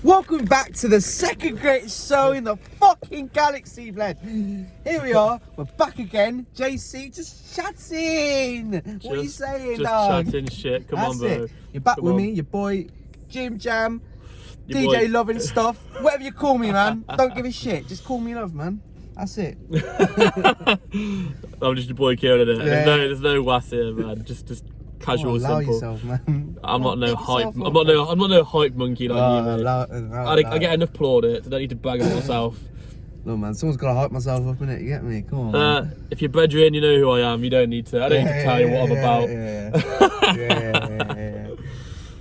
Welcome back to the second greatest show in the fucking galaxy, bled. Here we are, we're back again. JC, just chatting. What are you saying, just dog? Chatting shit. Come That's on, bro. it. You're back with me, your boy, Jim Jam, Your DJ boy. Loving Stuff. Whatever you call me, man. Don't give a shit. Just call me Love, man. That's it. I'm just your boy Kieran, innit? Yeah. There's no was here, man. Just casual, allow simple. yourself, man. I'm not no Pick hype. yourself I'm not no hype monkey like you, mate. Allow I get enough plaudits. I don't need to brag on myself. No, man. Someone's got to hype myself up, innit? You get me? Come on, man. If you're brethren, you know who I am. You don't need to. I don't need to tell you what I'm about. Yeah.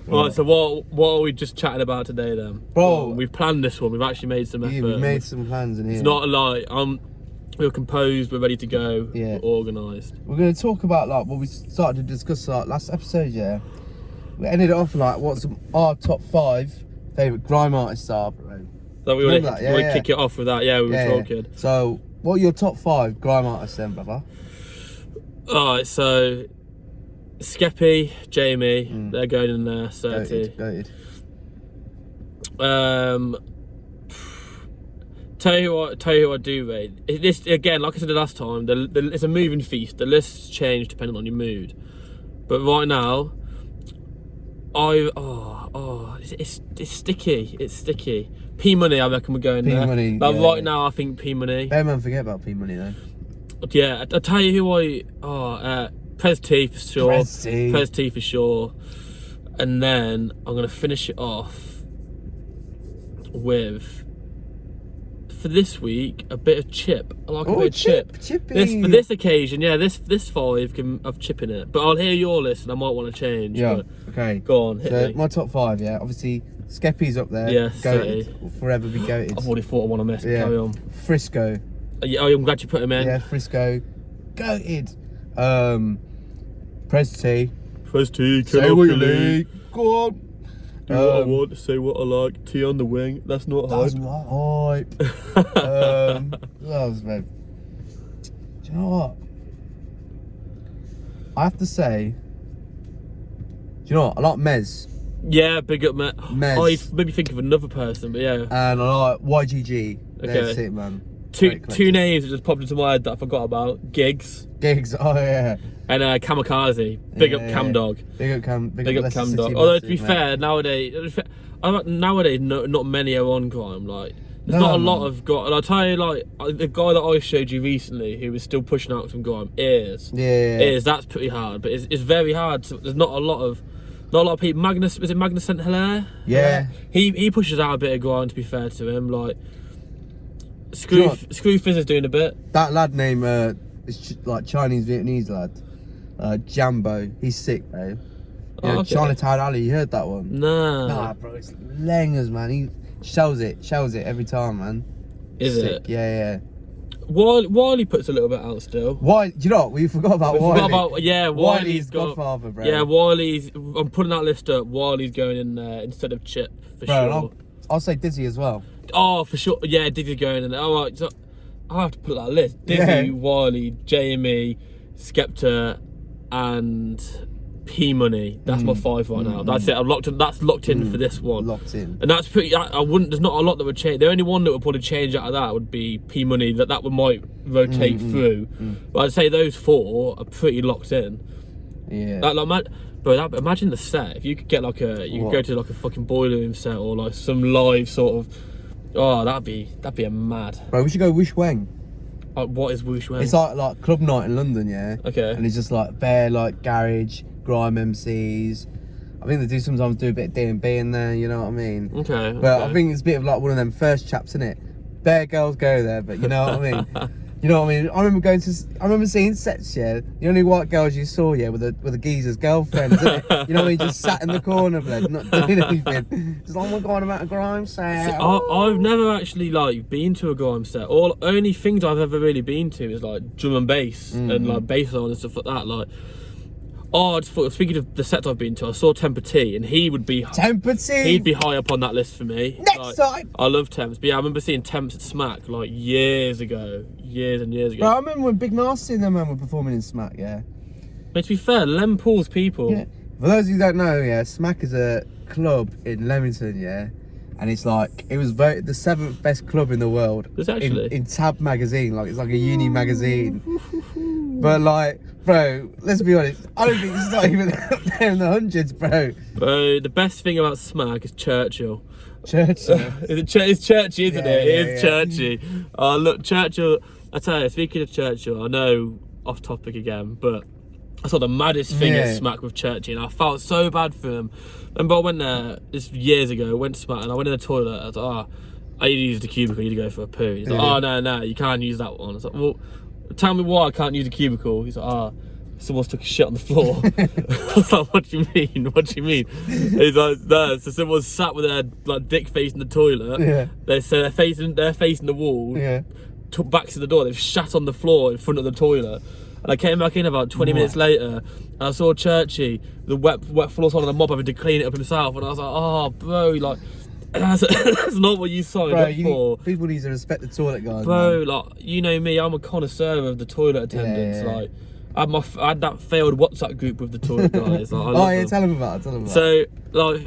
Right, so what are we just chatting about today then? Bro, we've planned this one. We've actually made some effort. Yeah, we've made some plans in here. It's not a lie. We're composed. We're ready to go. Yeah. We're organised. We're going to talk about like what we started to discuss like last episode. Yeah, we ended it off like what's our top 5 favourite grime artists are. Bro. So we would kick it off with that. Yeah, we were talking. So, what are your top 5 grime artists then, brother? Alright, so Skeppy, Jamie, they're going in there. 30. Goated. Tell you who I do rate. This again, like I said the last time, it's a moving feast. The lists change depending on your mood. But right now, it's sticky. It's sticky. P Money, I reckon we're going there. Money. Like yeah. right now, I think P Money. Bear man, forget about P Money though. Yeah, I'll tell you who Prez T for sure. Prez T for sure. And then I'm gonna finish it off with, for this week, a bit of Chip. I like a bit of Chip. Chippy. For this occasion, yeah, this 5 of Chip in it. But I'll hear your list and I might want to change. Yeah. But Okay. go on, hit me. My top 5, yeah. Obviously, Skeppy's up there. Yeah, goated. Will forever be goated. I've already thought I want to miss. Yeah. Carry on. Frisco. Oh, I'm glad you put him in. Yeah, Frisco. Goated. Prez T. Prez T, Say what you like. Go on. Do what I want, say what I like. T on the wing. That's not hype. That's not hype. Who else, man? Do you know what? I have to say, do you know what? I like Mez. Yeah, big up, Mez. Mez. I maybe think of another person, but yeah. And I like YGG. That's Okay. it, man. Two names that just popped into my head that I forgot about. Gigs. Oh yeah. And Kamikaze. Big up Cam Dog. Big up Cam Cam Dog. Although to be fair, nowadays not many are on Grime. Like there's not a lot of guys. And I'll tell you, like the guy that I showed you recently, who was still pushing out some Grime, Ears. That's pretty hard, but it's very hard. So there's not a lot of people. Magnus, is it Magnus St. Hilaire? Yeah. He pushes out a bit of Grime. To be fair to him, like Screw Fizz is doing a bit. That lad name is like Chinese Vietnamese lad. Jambo. He's sick, bro. Yeah, Okay. Chinatown Alley. You heard that one? Nah, bro, it's langers, man. He shells it every time, man. is Sick. it? Yeah. Wiley puts a little bit out still. Why? Do you know what? We forgot about Wiley. Wiley's Wiley's got Godfather, bro. Yeah, Wiley's. I'm putting that list up. Wiley's going in there instead of Chip for sure. I'll say Dizzy as well. Oh, for sure. Yeah, Dizzy's going in there. All right, so I have to put that list. Dizzy, Wiley, Jamie, Skepta, and P Money. That's my 5 right now. That's it. That's locked in for this one. Locked in. And that's pretty. I wouldn't. There's not a lot that would change. The only one that would probably change out of that would be P Money. That might rotate through. But I'd say those 4 are pretty locked in. Yeah. Imagine the set. If you could get like you could go to like a fucking boiler room set or like some live sort of. Oh, that'd be a mad. Bro, we should go Wish Wang. What is Woosh Wang? It's like club night in London, yeah. Okay. And it's just like bare like garage, grime MCs. I think they do sometimes do a bit of D&B in there, you know what I mean? Okay. But I think it's a bit of like one of them first chaps, innit? Bare girls go there, but you know what I mean? You know what I mean? I remember seeing sets, yeah. The only white girls you saw, yeah, with a geezer's girlfriend, isn't it? You know what I mean? Just sat in the corner, blood, not doing anything. Just like, oh my god, I'm at a grime set. I've never actually like been to a grime set. Only things I've ever really been to is like drum and bass and like bass line and stuff like that. Like, I just thought, speaking of the sets I've been to, I saw Temper T, and he would be Temper T. He'd be high up on that list for me. Next time. I love Temps, but yeah, I remember seeing Temps at Smack like years and years ago. Bro, I remember when Big Nasty and them man were performing in Smack, yeah. But to be fair, Lem Paul's people. Yeah. For those of you who don't know, yeah, Smack is a club in Leamington, yeah. and it's like it was voted the 7th best club in the world. Was it actually? In Tab magazine, like it's like a uni magazine. But like, bro, let's be honest, I don't think it's not even up there in the hundreds, bro. Bro, the best thing about Smack is Churchill. Churchill. It's churchy, isn't it? Yeah, It is churchy. Oh, look, Churchill, I tell you, speaking of Churchill, I know off topic again, but I saw the maddest thing at Smack with Churchy, and I felt so bad for him. Remember I went there, this years ago, went to Smack, and I went in the toilet, I was like, I need to use the cubicle, I need to go for a poo. He's like, oh, no, you can't use that one. I was like, well, tell me why I can't use a cubicle. He's like, someone's took a shit on the floor. I was like, what do you mean? What do you mean? He's like, no, so someone sat with their like dick facing the toilet. Yeah. They're facing the wall. Yeah. Took back to the door. They've shat on the floor in front of the toilet. And I came back in about 20 minutes later, and I saw Churchy, the wet floor side of the mop, having to clean it up himself. And I was like, oh, bro, like, that's not what you signed up for. People need to respect the toilet guys, bro, man. like, you know me, I'm a connoisseur of the toilet attendants. Like, I had that failed WhatsApp group with the toilet guys. Like, tell them about it. So, like,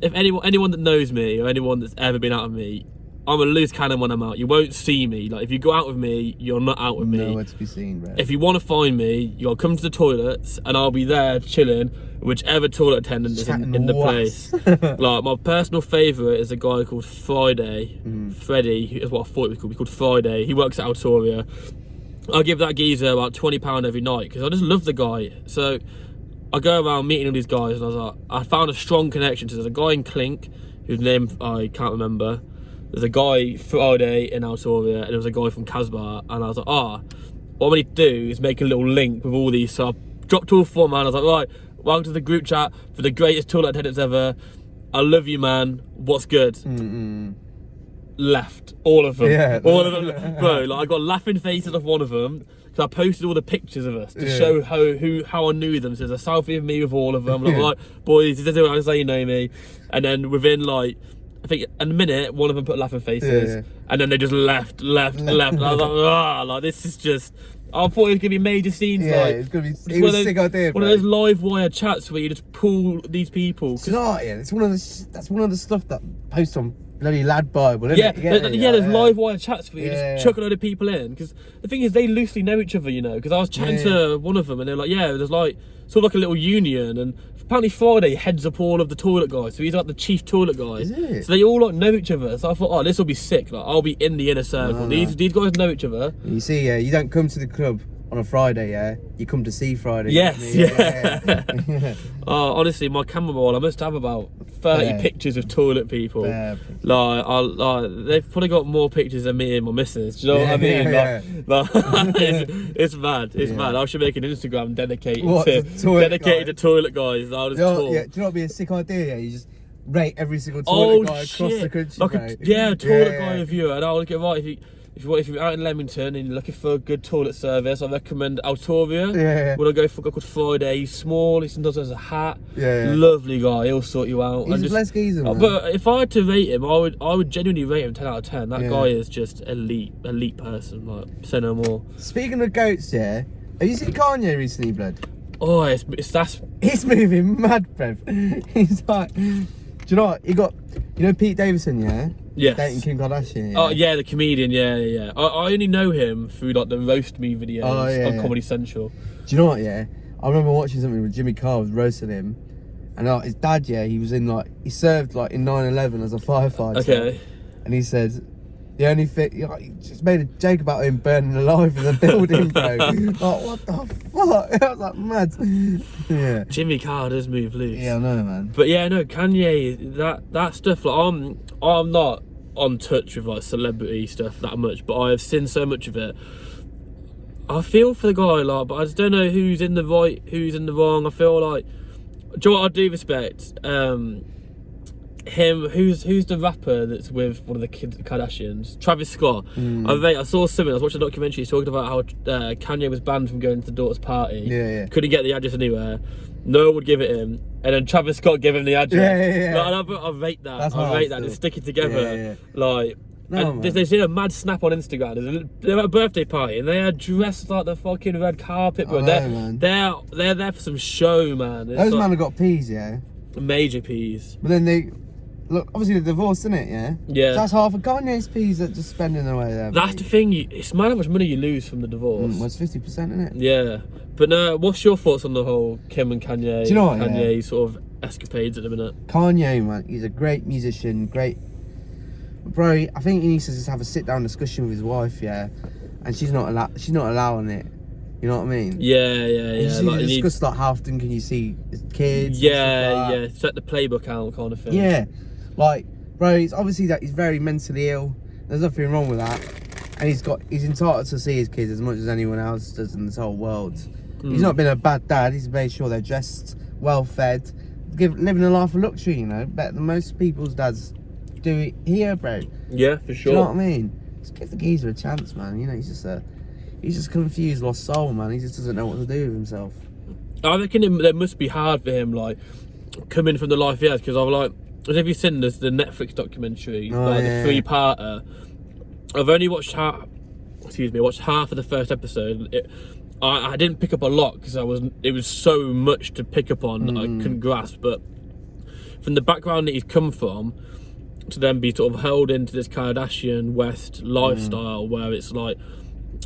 if anyone that knows me or anyone that's ever been out with me, I'm a loose cannon when I'm out. You won't see me. Like, if you go out with me, you're not out with me. Nowhere to be seen, bro. If you want to find me, you'll come to the toilets, and I'll be there chilling, whichever toilet attendant is in the place. Like, my personal favourite is a guy called Friday. Freddie is what I thought he was called. He's called Friday. He works at Autoria. I give that geezer about £20 every night because I just love the guy. So I go around meeting all these guys, and I was like, I found a strong connection. So there's a guy in Clink whose name I can't remember. There's a guy Friday in Autoria, and there was a guy from Casbah, and I was like, what I need to do is make a little link with all these. So I dropped all four, man. I was like, right, welcome to the group chat for the greatest toilet attendants ever. I love you, man. What's good? Left all of them, all of them, bro. Like, I got laughing faces off one of them because I posted all the pictures of us to show how I knew them. So there's a selfie of me with all of them. Like, boys, this is how you know me. And then within like, I think in a minute, one of them put laughing faces, and then they just left. And I was like, this is just. I thought it was gonna be major scenes. Yeah, like, it's gonna be. It was a sick idea, one of those live wire chats where you just pull these people. It's not. Yeah, it's that's one of the stuff that posts on bloody Lad Bible. Isn't it? There's live wire chats where you just chuck a load of people in. Because the thing is, they loosely know each other, you know. Because I was chatting to one of them, and they're like, there's like sort of like a little union, and apparently Friday heads up all of the toilet guys, so he's like the chief toilet guy. Is it? So they all like know each other. So I thought, this will be sick. Like, I'll be in the inner circle. These guys know each other. You see, you don't come to the club on a Friday, you come to see Friday. Yes, honestly, my camera roll, I must have about 30 pictures of toilet people. They've probably got more pictures than me and my missus. Do you know what I mean? It's mad. It's mad. I should make an Instagram dedicated to toilet guys. I'll just talk. Do you know what would be a sick idea? You just rate every single toilet guy across the country. Like a toilet guy reviewer, and I'll look at if you're out in Leamington and you're looking for a good toilet service, I recommend Autoria. When I go for a guy called Friday, he's small, he sometimes has a hat. Lovely guy, he'll sort you out. He's a blessed geezer, man. But if I had to rate him, I would genuinely rate him 10 out of 10. That guy is just elite person, like, say no more. Speaking of goats, have you seen Kanye recently, blood? Oh, he's moving mad, bruv. He's like, do you know what? He got, Pete Davidson, Yes. Dating Kim Kardashian. Oh yeah, the comedian. Yeah. I only know him through like the roast me videos on Comedy Central. Do you know what? I remember watching something with Jimmy Carr was roasting him, and his dad, he was in he served in 9/11 as a firefighter. Okay. And he said, the only thing, he just made a joke about him burning alive in the building, bro. What the fuck? I was like, mad. Yeah. Jimmy Carr does move loose. Yeah, I know, man. But Kanye, that stuff, like, I'm not on touch with celebrity stuff that much, but I have seen so much of it. I feel for the guy, but I just don't know who's in the right, who's in the wrong. I feel like, do you know what I do respect? Him, who's the rapper that's with one of the Kardashians, Travis Scott. I saw something, I was watching a documentary, he's talking about how Kanye was banned from going to the daughter's party. Couldn't get the address anywhere, no one would give it him, and then Travis Scott gave him the address. I rate that. I rate that. Just stick it together. They did a mad snap on Instagram. They're at a birthday party and they are dressed like the fucking red carpet, bro. They're there for some show, man. Those men have got peas, major peas. But then look, obviously the divorce, isn't it? Yeah. Yeah. So that's half of Kanye's peas that just spending away there. That's mate. the thing. It's mad how much money you lose from the divorce. Well, it's 50%, isn't it? Yeah. But no, what's your thoughts on the whole Kim and Kanye? Do you know what, Kanye sort of escapades at the minute. Kanye, man, he's a great musician, great. Bro, I think he needs to just have a sit-down discussion with his wife, yeah, and she's not allowing it. You know what I mean? Yeah. You just need to discuss like how often can you see his kids? Yeah. Set the playbook out, kind of thing. Yeah, like, bro, it's obviously that he's very mentally ill. There's nothing wrong with that, and he's entitled to see his kids as much as anyone else does in this whole world. He's not been a bad dad. He's made sure they're dressed, well fed, living a life of luxury. You know, better than most people's dads do it here, bro. Yeah, for sure. Do you know what I mean? Just give the geezer a chance, man. You know, he's just confused, lost soul, man. He just doesn't know what to do with himself. I reckon it must be hard for him, like, coming from the life he has, because I've like, have you seen the Netflix documentary, the 3-parter? I've only watched half of the first episode. I didn't pick up a lot because it was so much to pick up on that I couldn't grasp. But from the background that he's come from, to then be sort of held into this Kardashian West lifestyle where it's like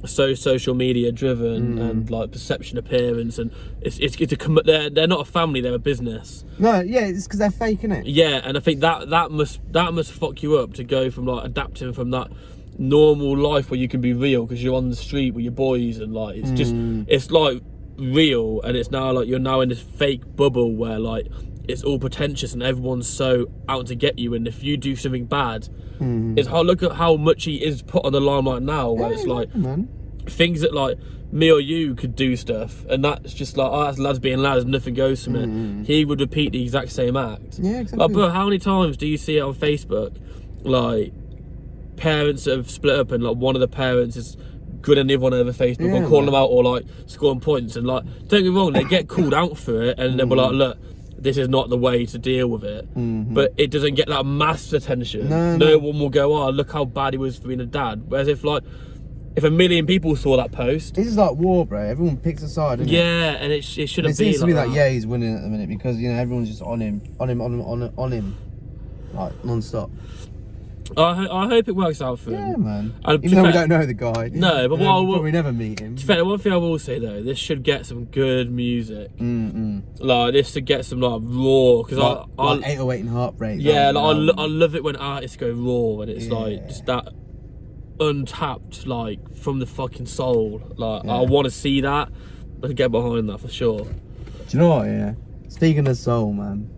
so social media driven and like perception appearance, and they're not a family, they're a business. No, yeah, it's because they're faking it. Yeah, and I think that must fuck you up to go from like adapting from that normal life where you can be real because you're on the street with your boys and like it's just it's like real, and it's now like you're now in this fake bubble where like it's all pretentious and everyone's so out to get you, and if you do something bad, it's how, look at how much he is put on the limelight now, where it's like things that like me or you could do stuff and that's just like, oh, that's lads being lads, nothing goes from it. He would repeat the exact same act. Yeah, exactly. Like, bro, how many times do you see it on Facebook, like parents that have split up and like one of the parents is grinning the other one over Facebook or calling them out or like scoring points, and like, don't get me wrong, they get called out for it and they'll be like, look, this is not the way to deal with it, but it doesn't get that mass attention. No one will go, oh, look how bad he was for being a dad. Whereas if 1 million people saw that post, this is like war, bro. Everyone picks a side, isn't it? and it shouldn't it seems to be like that. Yeah, he's winning at the minute because, you know, everyone's just on him, like non-stop. I hope it works out for him. Yeah, man. Even though we don't know the guy. No, but we'll probably never meet him. To fair, one thing I will say though, this should get some good music. Like this should get some like raw, because like 808 and Heartbreak. Yeah, like I love it when artists go raw and it's like just that untapped, like from the fucking soul. Like I want to see that. I can get behind that for sure. Do you know what? Yeah. Speaking of soul, man.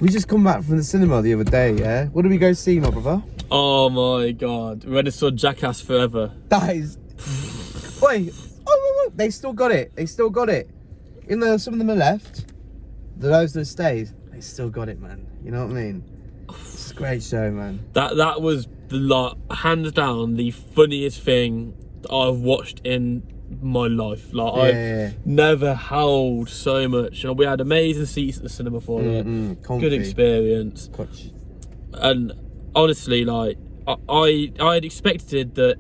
We just come back from the cinema the other day, yeah? What did we go see, my brother? Oh my god. We went and saw Jackass Forever. That is... Wait. Oh, they still got it. Even though some of them are left, those that stayed, they still got it, man. You know what I mean? It's a great show, man. That was, like, hands down, the funniest thing that I've watched in my life. Like, I've never howled so much. You know, we had amazing seats at the cinema for it. Good experience. And honestly, like, I had expected that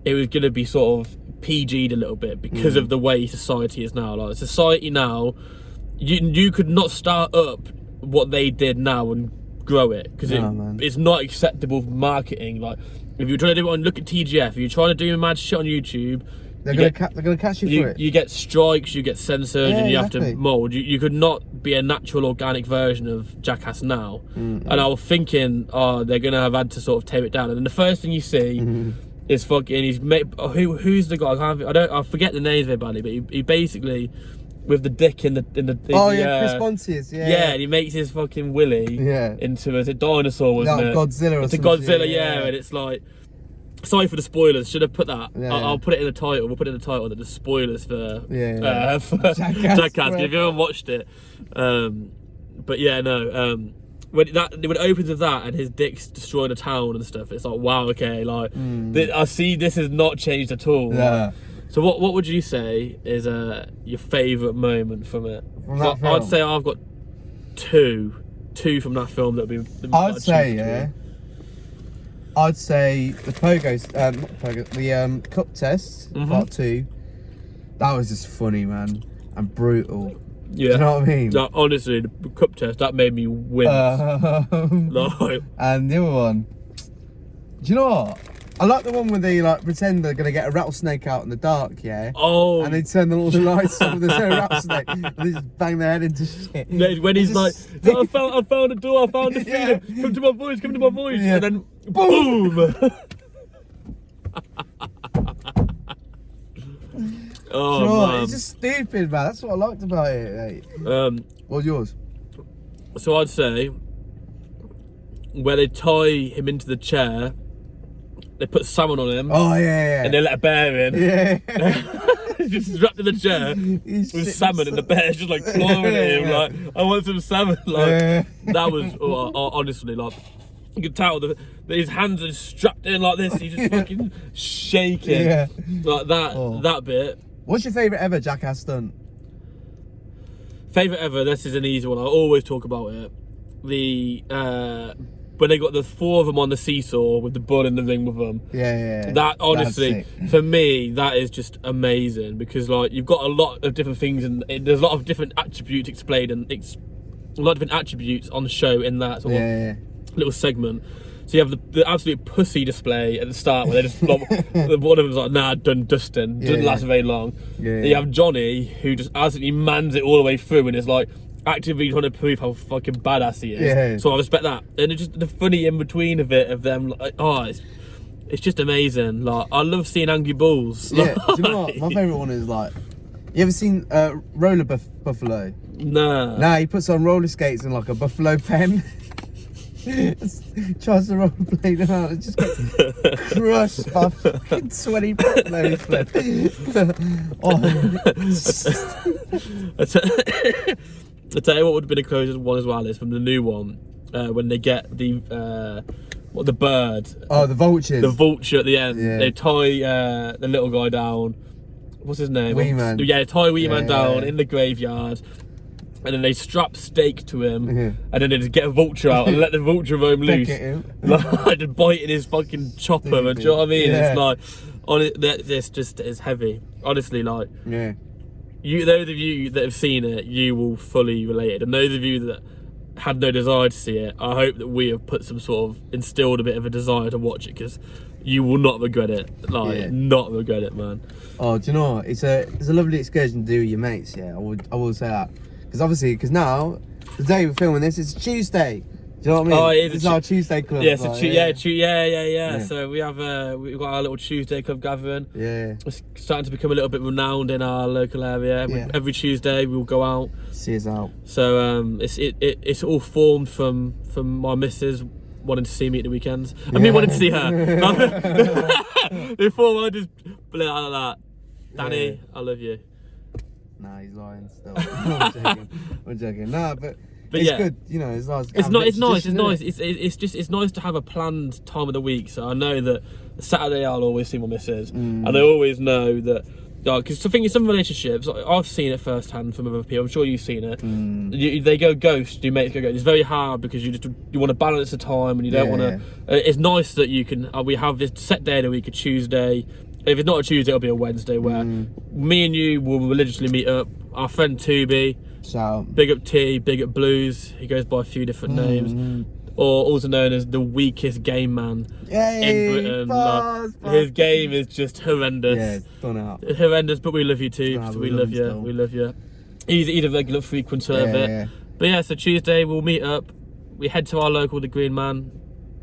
it was going to be sort of PG'd a little bit because of the way society is now. Like, society now, you could not start up what they did now and grow it, because it's not acceptable for marketing. Like, if you're trying to do it on, look at TGF, if you're trying to do mad shit on YouTube, they're gonna catch you for it. You get strikes, you get censored, and you have to mould. You could not be a natural, organic version of Jackass now. And I was thinking, oh, they're gonna have had to sort of tear it down. And then the first thing you see is fucking. Who's the guy? I forget the names of everybody, but he basically, with the dick in the Chris Pontius, and he makes his fucking willy into a dinosaur, wasn't it? Godzilla. It's a Godzilla, and it's like. Sorry for the spoilers. Should have put that. I'll put it in the title. We'll put it in the title that the spoilers for for Jackass. If you haven't watched it, but yeah, no. When it opens with that and his dick's destroying a town and stuff, it's like, wow, okay, like I see this has not changed at all. Yeah. So what would you say is your favourite moment from it? From that film? I'd say I've got two from that film that would be. I'd say the cup test, part 2. That was just funny, man, and brutal. Yeah. Do you know what I mean? Like, honestly, the cup test, that made me wince. Like, and the other one, do you know what? I like the one where they like pretend they're gonna get a rattlesnake out in the dark, yeah. oh. And they turn all the lights off. There's no rattlesnake. And they just bang their head into shit. When he's like, I found a door, I found a freedom. Yeah. Come to my voice, come to my voice. Yeah. And then boom. Oh, Sure, man. it's just stupid, man. That's what I liked about it, mate. What's yours? So I'd say where they tie him into the chair, they put salmon on him. Oh yeah. And they let a bear in. Yeah. He's just strapped in the chair with salmon, and the bear's just like clawing at him. Like, I want some salmon. Like, that was honestly, like, you could tell that his hands are strapped in like this. He's just fucking shaking. Yeah. Like that. Oh. That bit. What's your favourite ever Jackass stunt? Favourite ever. This is an easy one. I always talk about it. When they got the 4 of them on the seesaw with the bull in the ring with them. Yeah. That honestly, for me, that is just amazing, because like you've got a lot of different things, and there's a lot of different attributes explained, and a lot of different attributes on the show in that sort of little segment. So you have the absolute pussy display at the start where they just one of them's like, nah, done dusting, doesn't last very long. Then you have Johnny, who just absolutely mans it all the way through and is like actively trying to prove how fucking badass he is. Yeah. So I respect that. And it's just the funny in between of it, of them, like, it's just amazing. Like, I love seeing angry bulls. Yeah. Do you know what? My favourite one is like, you ever seen Roller Buffalo? Nah. Nah, he puts on roller skates in like a buffalo pen. Tries to rollerblade them out, it just gets crushed by fucking 20 buffaloes. I tell you what would have been a closest one as well is from the new one, when they get the bird. Oh, the vultures. The vulture at the end. Yeah. They tie the little guy down. What's his name? Wee Man. Yeah, tie Wee Man down in the graveyard. And then they strap stake to him, and then they just get a vulture out and let the vulture roam loose. Like, just biting his fucking chopper. Do you know what I mean? Yeah. It's like, this just is heavy. Honestly, like, Yeah. those of you that have seen it, you will fully relate it. And those of you that had no desire to see it, I hope that we have put some sort of instilled a bit of a desire to watch it, because you will not regret it. Like, not regret it, man. Oh, do you know what? It's a lovely excursion to do with your mates. Yeah, I will say that. Because now, the day we're filming this, it's Tuesday. Do you know what I mean? Oh, it is. It's our Tuesday club. Yeah, so like, yeah. So we've got our little Tuesday club gathering. Yeah. It's starting to become a little bit renowned in our local area. Yeah. Every Tuesday we'll go out. See us out. So it's all formed from my missus wanting to see me at the weekends, and me wanting to see her. Before I just blurt out like that, Danny, I love you. Nah, he's lying still. I'm joking. Nah, but it's good. You know, it's nice. It's nice. It's nice to have a planned time of the week. So I know that Saturday I'll always see my missus, and I always know that. Because I think in some relationships, I've seen it firsthand from other people. I'm sure you've seen it. They go ghost. Your mates go ghost. It's very hard because you want to balance the time, and you don't want to. It's nice that you can. We have this set day of the week, a Tuesday. If it's not a Tuesday, it'll be a Wednesday where me and you will religiously meet up. Our friend Tubi, big up T, big up Blues. He goes by a few different names, or also known as the weakest game man in Britain. His game is just horrendous. Yeah, it's done out. It's horrendous, but we love you too. So we love you. We love you. He's a regular frequenter of it. Yeah. But yeah, so Tuesday we'll meet up. We head to our local, the Green Man.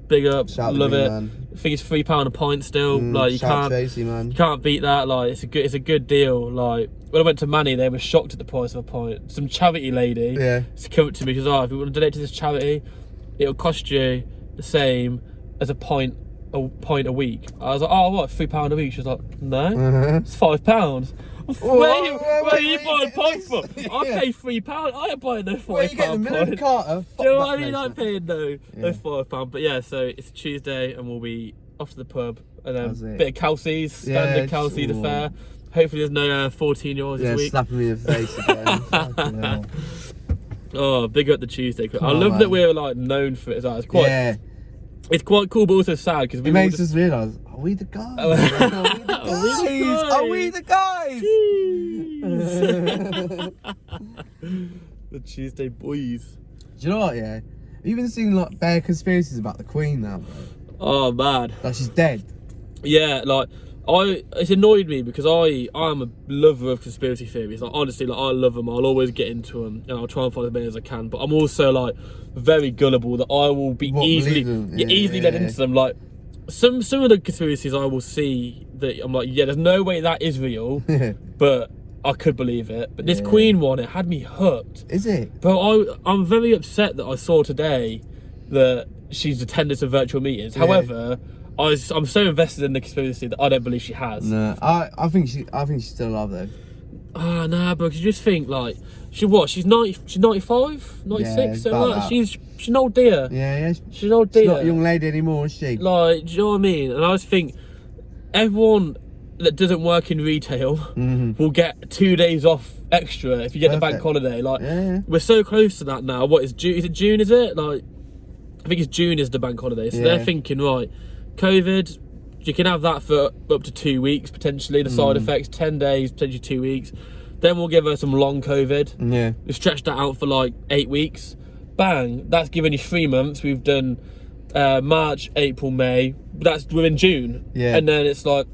Big up, love it. Man. I think it's £3 a pint still. Like you can't beat that. Like it's a good deal. Like when I went to Manny, they were shocked at the price of a pint. Some charity lady came up to me, she was, if you want to donate to this charity, it'll cost you the same as a pint a week. I was like, oh, what, £3 a week? She was like, no, it's £5. Where are you buying pints from? I pay £3. I ain't buying no £5 Where are you getting the Miller Carter? Do you know what I mean? I'm paying no £5. But yeah, so it's Tuesday and we'll be off to the pub and then a bit of Kelsey's, standard Kelsey's affair. Hopefully there's no 14-year-olds this week. Slapping me in the face again. Oh, big up the Tuesday. I love that we're like known for it as well. It's quite cool, but also sad because it makes us realise, are we the guys? guys? Are we the guys? The Tuesday boys. Do you know what, yeah? Have you been seeing like bare conspiracies about the Queen now, bro? Oh man. Like she's dead. Yeah, like it's annoyed me because I am a lover of conspiracy theories. Like honestly, like I love them. I'll always get into them, and I'll try and find as many as I can. But I'm also like very gullible that I will be easily led into them. Like some of the conspiracies I will see that I'm like, yeah, there's no way that is real, but I could believe it. But this Queen one, it had me hooked. Is it? But I'm very upset that I saw today that she's attended some virtual meetings. However, I'm so invested in the conspiracy that I don't believe she has. No, I think she's still alive though. Ah, nah, bro. You just think like she's 95, 96, Yeah, so like, that. she's an old dear. Yeah. She's an old dear. She's not a young lady anymore, is she? Like, do you know what I mean? And I just think everyone that doesn't work in retail will get 2 days off extra if you get the bank holiday. Like, we're so close to that now. What is June? Is it June? Is it like? I think it's June is the bank holiday. So they're thinking, right, COVID, you can have that for up to 2 weeks potentially. The side effects, 10 days, potentially 2 weeks. Then we'll give her some long COVID. Yeah. We stretch that out for like 8 weeks. Bang, that's given you 3 months. We've done March, April, May. That's within June. Yeah. And then it's like,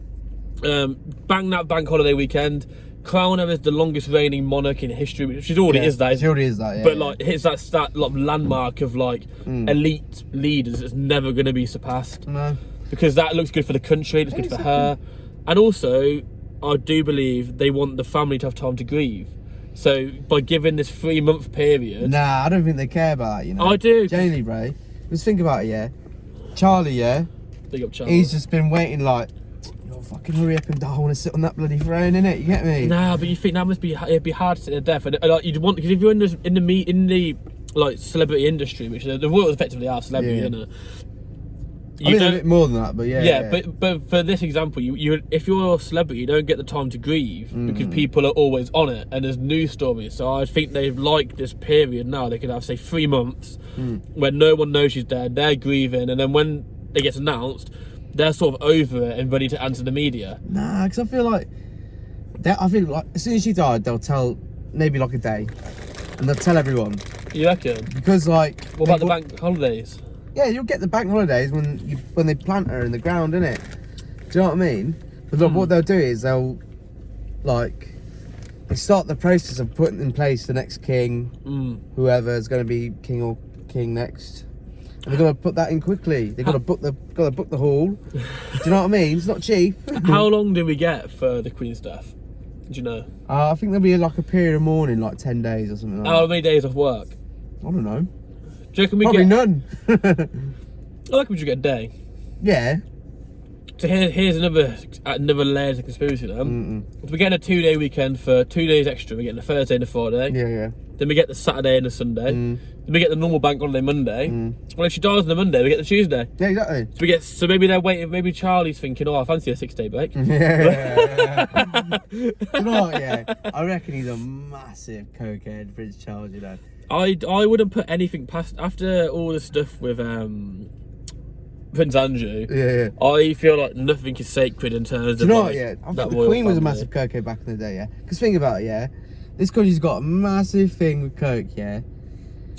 bang that bank holiday weekend. Crown her as the longest reigning monarch in history, which she already is that. She already is that, yeah. But like, it's that like, landmark of like elite leaders that's never going to be surpassed. No. Because that looks good for the country, it looks good for her. And also, I do believe they want the family to have time to grieve. So by giving this 3 month period... Nah, I don't think they care about that, you know. I do. Genuinely, bro. Just think about it, yeah. Charlie, yeah. Big up Charlie. He's just been waiting like, fucking hurry up and die. I want to sit on that bloody throne, innit? You get me? Nah, but you think that must be, it'd be hard to sit to death. And like, you'd want, because if you're in the like celebrity industry, which the royals effectively are celebrities, isn't it? I mean, a bit more than that, but yeah. But for this example, you if you're a celebrity, you don't get the time to grieve because people are always on it and there's news stories. So I think they've liked this period now. They could have, say, 3 months where no one knows she's dead, they're grieving, and then when it gets announced, they're sort of over it and ready to answer the media. Nah, because I feel like as soon as she died, they'll tell maybe like a day, and they'll tell everyone. You reckon? Because like, what about the bank holidays? Yeah, you'll get the bank holidays when they plant her in the ground, innit? Do you know what I mean? But look, what they'll do is they start the process of putting in place the next king, whoever is going to be king next. And they've got to put that in quickly. They've got to book the hall. Do you know what I mean? It's not cheap. How long do we get for the Queen's death? Do you know? I think there'll be like a period of mourning, like 10 days or something like that. How many days off work? I don't know. Do you reckon we Probably get none. I reckon we should get a day. Yeah. So here's another layer of the conspiracy then. So we're getting a 2 day weekend for 2 days extra. We're getting a Thursday and a Friday. Yeah. Then we get the Saturday and the Sunday. Then we get the normal bank holiday Monday. Well, if she dies on the Monday, we get the Tuesday. Yeah, exactly. So maybe they're waiting. Maybe Charlie's thinking, oh, I fancy a 6 day break. Yeah. You know what? Yeah, I reckon he's a massive cokehead, Prince Charles. You know. I wouldn't put anything past after all the stuff with Prince Andrew. Yeah. I feel like nothing is sacred in terms of. You know like, what? Yeah, I that think the royal Queen was a family. massive cokehead back in the day. Yeah, because think about it. Yeah, this country's got a massive thing with coke. Yeah.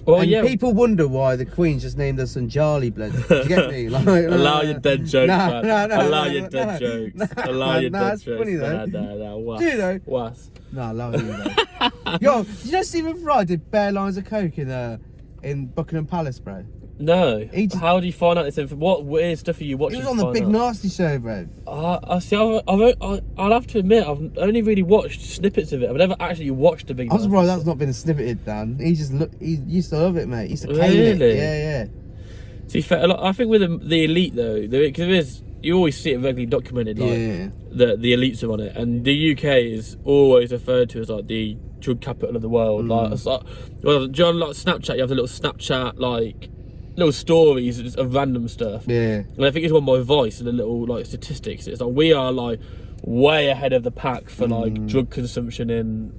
Well, and yeah. people wonder why the Queen's just named us some Charlie blood. Do you get me? Like, Allow your dead jokes, man. Allow no, your dead jokes. no, Allow your no, dead it's jokes. funny though. No. Was. Do you though? Was. No, I love you though. Yo, did you know Stephen Fry did bare lines of coke in Buckingham Palace, bro? No. He just- How do you find out this info? What weird stuff are you watching? He was on the Big Nasty Show, bro. I see. I'll have to admit, I've only really watched snippets of it. I've never actually watched the Big I'm Nasty surprised Show. that's not been snippeted, Dan. He used to love it, mate. He used to cane it. Really? Yeah. To be fair, I think with the elite though, because you always see it regularly documented, like the elites are on it, and the UK is always referred to as like the drug capital of the world. Like, it's like, well, John, like Snapchat, you have the little Snapchat like little stories of random stuff. Yeah. And I think it's one by Vice and the little like statistics. It's like we are like way ahead of the pack for like drug consumption in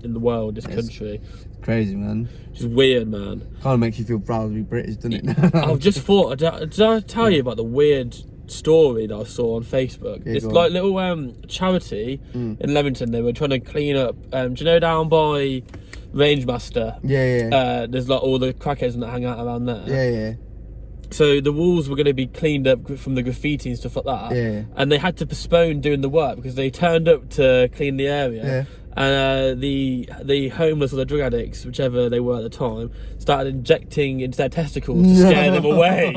the world, this country. Crazy, man. It's weird, man. Kind of makes you feel proud to be British, doesn't it? I've just thought, did I tell you about the weird story that I saw on Facebook. Yeah, It's go like on. little charity in Leamington. They were trying to clean up. Do you know down by Rangemaster? Yeah. There's like all the crackheads that hang out around there. Yeah. So the walls were going to be cleaned up from the graffiti and stuff like that. Yeah. And they had to postpone doing the work because they turned up to clean the area. Yeah. And the homeless or the drug addicts, whichever they were at the time, started injecting into their testicles to scare them away.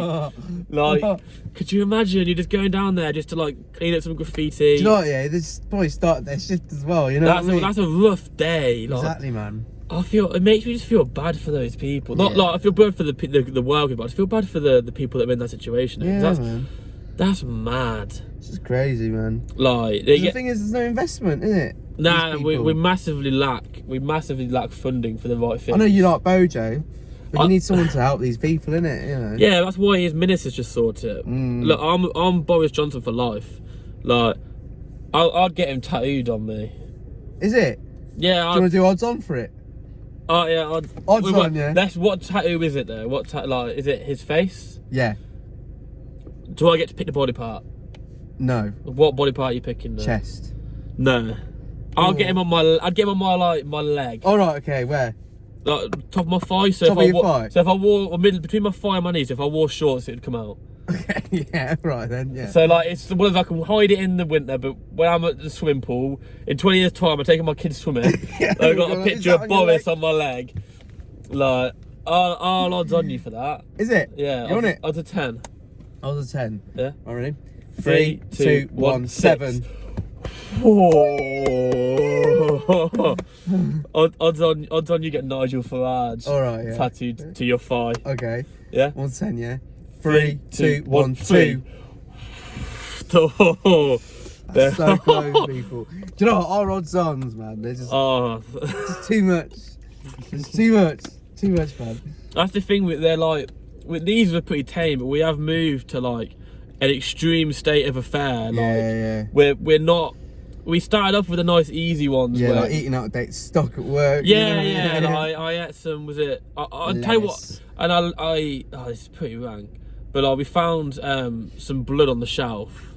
Like, could you imagine? You're just going down there just to like clean up some graffiti. Do you know what? Yeah, this probably started their shift as well. You know what I mean? That's a rough day. Like, Exactly, man. it makes me just feel bad for those people. Not like I feel bad for the world, but I feel bad for the people that are in that situation. Yeah, man. That's mad. It's just crazy, man. Like The thing is, there's no investment, is it? Nah, we massively lack funding for the right things. I know you like Bojo, but you need someone to help these people, innit? You know. Yeah, that's why his ministers just sort it. Look, I'm Boris Johnson for life. Like, I'd get him tattooed on me. Is it? Yeah. Do you want to do odds on for it? Oh yeah, Odds on, yeah. What tattoo is it though? Like, is it his face? Yeah. Do I get to pick the body part? No. What body part are you picking though? Chest. No. I'd get him on my leg. All right. Okay. Where? Like, top of my thigh. So Top of your thigh? So if I wore between my thigh and my knees, if I wore shorts, it'd come out. Okay. Yeah. Right then. Yeah. So like, it's one of I can hide it in the winter, but when I'm at the swimming pool in 20 years' time, I'm taking my kids swimming. Yeah, I've got a is picture that of on your Boris leg? on my leg. Like, all odds on you for that. Is it? Yeah. You want it? Odds of 10. Odds of 10. Yeah. All right. 3, 2, 1, 7. Odds on you get Nigel Farage All right. Yeah. tattooed to your thigh. Okay. Yeah. 1 to 10. Yeah. 3, 2, 1, 2. Oh, That's so close, people. Do you know what? Our odds-ons, man, they're just too much. It's too much. Too much, man. That's the thing with these are pretty tame, but we have moved to like an extreme state of affair. Yeah. We're not. We started off with the nice easy ones. Yeah, where, like eating out of date stock at work. Yeah, you know? yeah. I ate some. Was it? I'll tell you what. And this is pretty rank, but we found some blood on the shelf.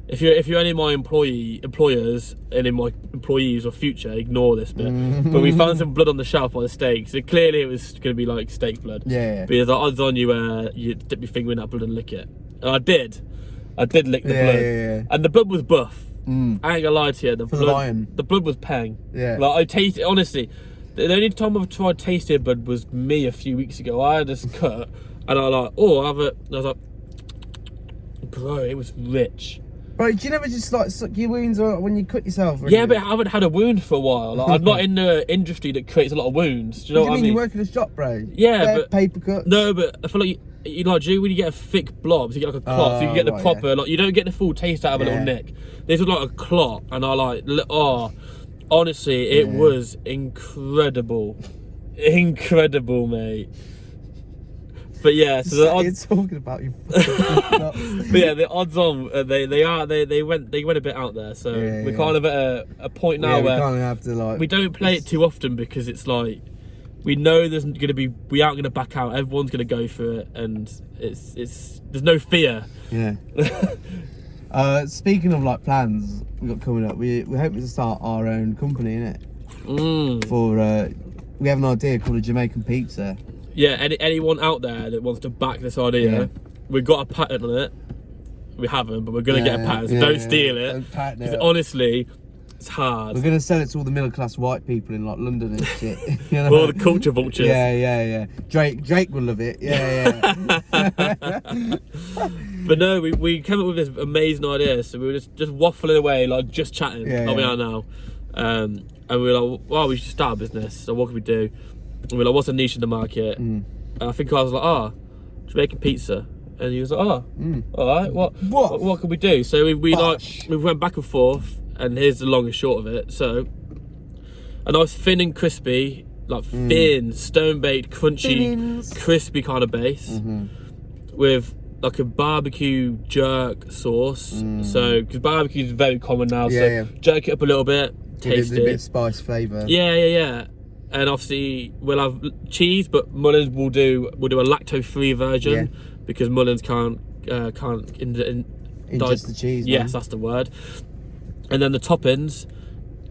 If you're any of my employers, any of my employees or future, ignore this bit. But we found some blood on the shelf by the steak, so clearly it was going to be like steak blood. Yeah. Because the odds on you dip your finger in that blood and lick it, and I did lick the blood, Yeah. and the blood was buff. I ain't gonna lie to you, the blood was peng. Yeah. Like I tasted, honestly, the only time I've tried tasting blood was me a few weeks ago. I had this cut, and I was like, bro, it was rich. Bro, do you never just like suck your wounds when you cut yourself? Or Yeah, anything? but I haven't had a wound for a while. Like, I'm not in the industry that creates a lot of wounds. Do you know what I mean? You work in a shop, bro? Yeah, Bare but paper cuts. No, but I feel like you like, do you when you get a thick blob, so you get like a clot, so you get the right, proper, like you don't get the full taste out of a little nick. This was like a clot, and I like, honestly, it was incredible, mate. But yeah, so the odds. You're talking about you. But yeah, the odds on they went a bit out there. So we're kind of at a point now where we kind of have to like. We don't play it too often because it's like we know we aren't gonna back out. Everyone's gonna go for it, and it's there's no fear. Yeah. Speaking of like plans we got coming up, we're hoping to start our own company, innit? For we have an idea called a Jamaican pizza. Yeah, anyone out there that wants to back this idea, we've got a patent on it. We haven't, but we're gonna get a patent, so don't steal it. Because honestly, it's hard. We're gonna sell it to all the middle class white people in like London and shit. You know? All the culture vultures. Yeah. Drake will love it. Yeah. But no, we came up with this amazing idea, so we were just waffling away, like just chatting. We are now, and we were like, well, we should start a business. So what can we do? And we were like, what's a niche in the market? And I think I was like, Jamaican pizza. And he was like, all right, what can we do? So we went back and forth, and here's the long and short of it. So a nice thin and crispy, like thin, stone baked, crunchy, crispy kind of base with like a barbecue jerk sauce. So because barbecue is very common now, jerk it up a little bit, taste it. A bit of spice flavour. Yeah. And obviously we'll have cheese, but Mullins will do a lactose-free version because Mullins can't Just the cheese. Yes, man. that's the word. And then the toppings,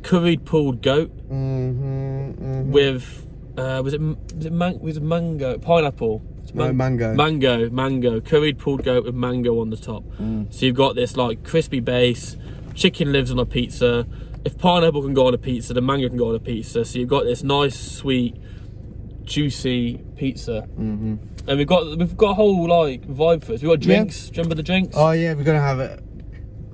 curried pulled goat with was it mango, pineapple? Mango, curried pulled goat with mango on the top. So you've got this like crispy base. Chicken lives on a pizza. If pineapple can go on a pizza, then mango can go on a pizza. So you've got this nice, sweet, juicy pizza. And we've got a whole like vibe for it. We've got drinks. Do you remember the drinks? Oh yeah, we're gonna have a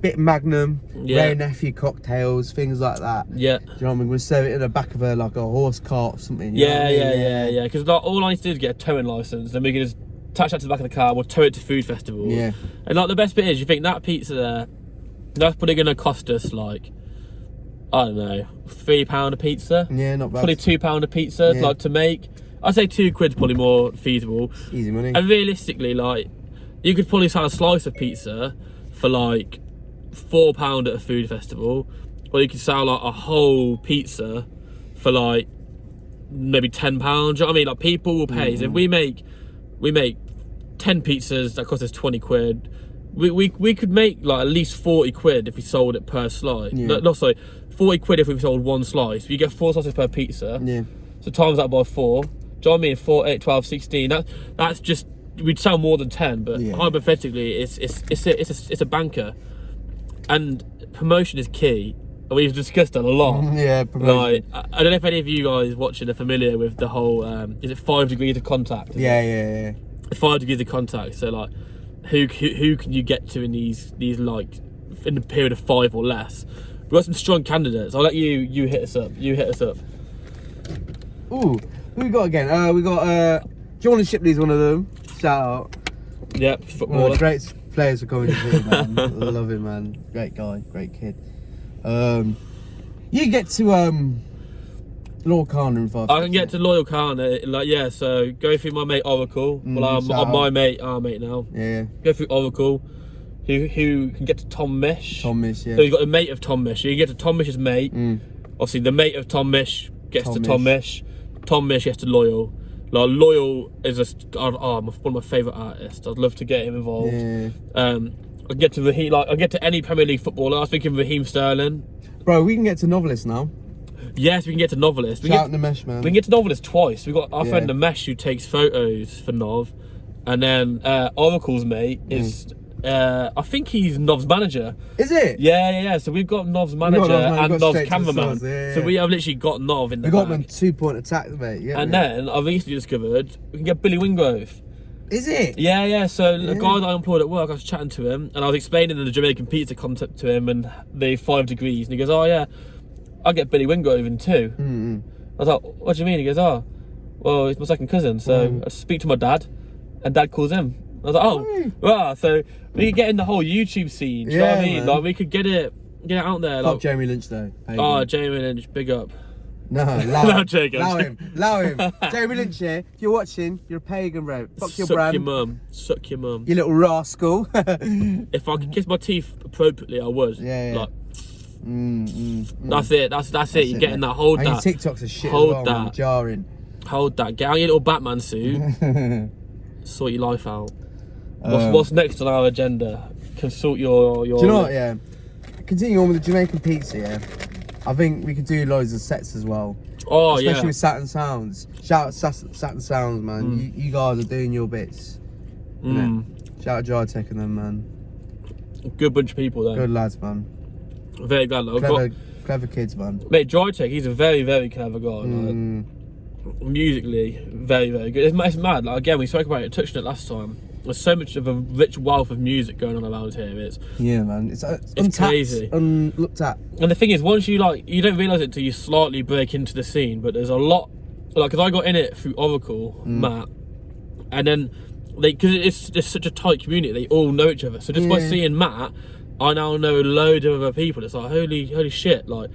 bit Magnum, Ray Nephew cocktails, things like that. Yeah. Do you know what I mean? We're gonna serve it in the back of like a horse cart or something. Yeah. Because like, all I need to do is get a towing license, then we can just attach that to the back of the car. We'll tow it to food festival. Yeah. And like the best bit is, you think that pizza there, that's probably gonna cost us like, I don't know, £3 a pizza. Yeah, not bad. Probably £2 a pizza, like to make. I'd say £2 probably more feasible. Easy money. And realistically, like, you could probably sell a slice of pizza for like £4 at a food festival, or you could sell like a whole pizza for like maybe £10. You know what I mean? Like, people will pay. So if we make 10 pizzas that cost us £20, we could make like at least £40 if we sold it per slice. No, sorry, £40 if we sold one slice. You get 4 slices per pizza. Yeah. So times that by 4. Do you know what I mean? 4, 8, 12, 16. That's just, we'd sell more than 10, but hypothetically, it's a banker. And promotion is key. And we've discussed that a lot. Yeah, promotion. Like, I don't know if any of you guys watching are familiar with the whole, is it 5 degrees of contact? Yeah. 5 degrees of contact. So like, who can you get to in these like, in the period of 5 or less? We've got some strong candidates. I'll let you hit us up. Ooh, who we got again? We got Jordan Shipley's one of them. Shout out. Yep, footballer. One of the great players for coming to see, man. I love him, man. Great guy, great kid. You get to Loyal Kana in 5. I can get to Loyal Kana, like, yeah, so go through my mate Oracle. Well, I'm my mate, our mate now. Yeah. Go through Oracle, who can get to Tom Mish. Tom Mish, yeah. So you've got a mate of Tom Mish. So you can get to Tom Mish's mate. Obviously, the mate of Tom Mish gets to Tom Mish. Tom Mish gets to Loyal. Like, Loyal is one of my favourite artists. I'd love to get him involved. Yeah. I get to Raheem, like, I get to any Premier League footballer. I was thinking Raheem Sterling. Bro, we can get to Novelist now. Yes, we can get to Novelist. Shout out to Mesh, man. We can get to Novelist twice. We've got our friend Namesh who takes photos for Nov. And then Oracle's mate is, I think he's Nov's manager. Is it? Yeah. So we've got Nov's manager and Nov's cameraman. So we have literally got Nov in the We got them 2-point attack, mate. Yeah, and then I've recently discovered we can get Billy Wingrove. Is it? Yeah. So the guy that I employed at work, I was chatting to him and I was explaining the Jamaican pizza concept to him and the 5 degrees, and he goes, "Oh yeah, I'll get Billy Wingrove in too." I was like, "What do you mean?" He goes, "Oh, well, he's my second cousin." So I speak to my dad, and Dad calls him. I was like, "Oh, wow!" So we could get in the whole YouTube scene. Do you know what I mean? Man. Like, we could get it out there. Fuck like, Jamie Lynch though. Jamie Lynch, big up. No, allow him. Jamie Lynch, if you're watching, you're a pagan, bro. Fuck your brand. Suck your mum. You little rascal. If I could kiss my teeth appropriately, I would. Yeah. Like, That's it. That's it. You're getting that. Hold that. Your TikToks are shit. Hold that. Man, jarring. Hold that. Get out your little Batman suit. Sort your life out. What's next on our agenda? Consult your. Do you know what? Yeah. Continue on with the Jamaican pizza. Yeah. I think we could do loads of sets as well. Oh, especially with Saturn Sounds. Shout out Saturn Sounds, man. You guys are doing your bits. Shout out Dry Tech and them, man. Good bunch of people there. Good lads, man. Very glad. Clever kids, man. Mate, Dry Tech, he's a very, very clever guy. Like, musically, very, very good. It's mad. Like, again, we spoke about it, touched on it last time. There's so much of a rich wealth of music going on around here. Yeah, man. It's untapped, crazy. Unlooked at. And the thing is, once you you don't realise it until you slightly break into the scene. But there's a lot, like, because I got in it through Oracle, Matt, and then because it's such a tight community, they all know each other. So just by seeing Matt, I now know a load of other people. It's like holy shit! Like,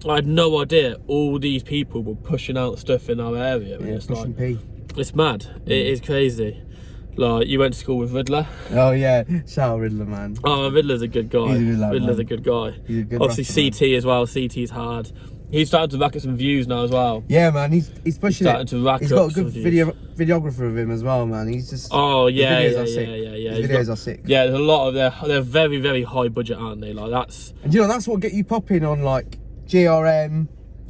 I had no idea all these people were pushing out stuff in our area. Yeah, it's like it's mad. It is crazy. Like, you went to school with Riddler. Oh yeah, shout out Riddler, man. Oh, Riddler's a good guy. He's a good lad, Riddler's man. a good guy. He's a good Obviously rapper, CT man. As well. CT's hard. He's starting to rack up some views now as well. Yeah, man, he's pushing starting it. to rack He's up got a good some views. videographer of him as well, man. He's just. Oh yeah, his videos yeah, are sick. yeah. His videos are sick. Yeah, there's a lot of they're very, very high budget, aren't they? Like that's. And you know that's what get you popping on like GRM,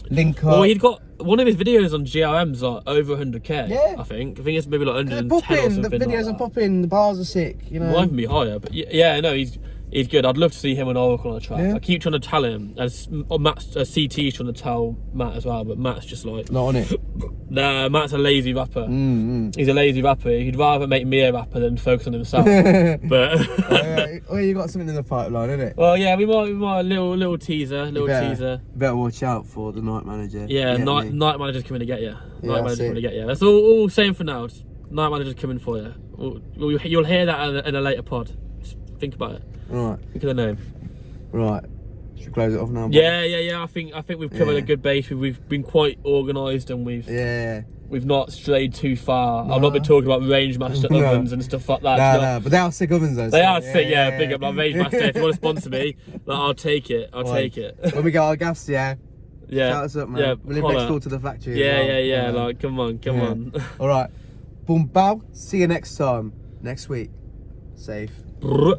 Link Up. Well, he'd got one of his videos on GRM's like over 100k. Yeah. I think it's maybe like 110 They're or popping. something. The videos like are popping. The bars are sick. You know. Might even be higher, but yeah, no, he's good. I'd love to see him and Oracle on a track. Yeah. I keep trying to tell him, as Matt's CT's trying to tell Matt as well, but Matt's just like Not on it. nah. Matt's a lazy rapper. Mm-hmm. He's a lazy rapper. He'd rather make me a rapper than focus on himself. But Oh, you got something in the pipeline, innit? well, yeah, we might a little teaser, teaser. Better watch out for the night manager. Yeah, Get me? night manager's coming to get you. Yeah, Night manager's that's coming to get you. That's all saying for now. Just night manager's coming for you. You'll hear that in a later pod. Just think about it. Right, Think of the name. right. Should we close it off now? boy? Yeah. I think we've covered Yeah. a good base. We've been quite organised and Yeah. we've not strayed too far. No. I've not been talking about range master No. ovens and stuff like that. No, but they are sick ovens though. They so are sick, yeah. Big up my range master. If you want to sponsor me, like, I'll take it. I'll take it. When we get our gas, yeah. Yeah. Shout us up, man. Yeah, We live holla. next door to the factory. as Yeah. well. Like, come on. All right. Boom, bow. See you next time. Next week. Safe. Brr.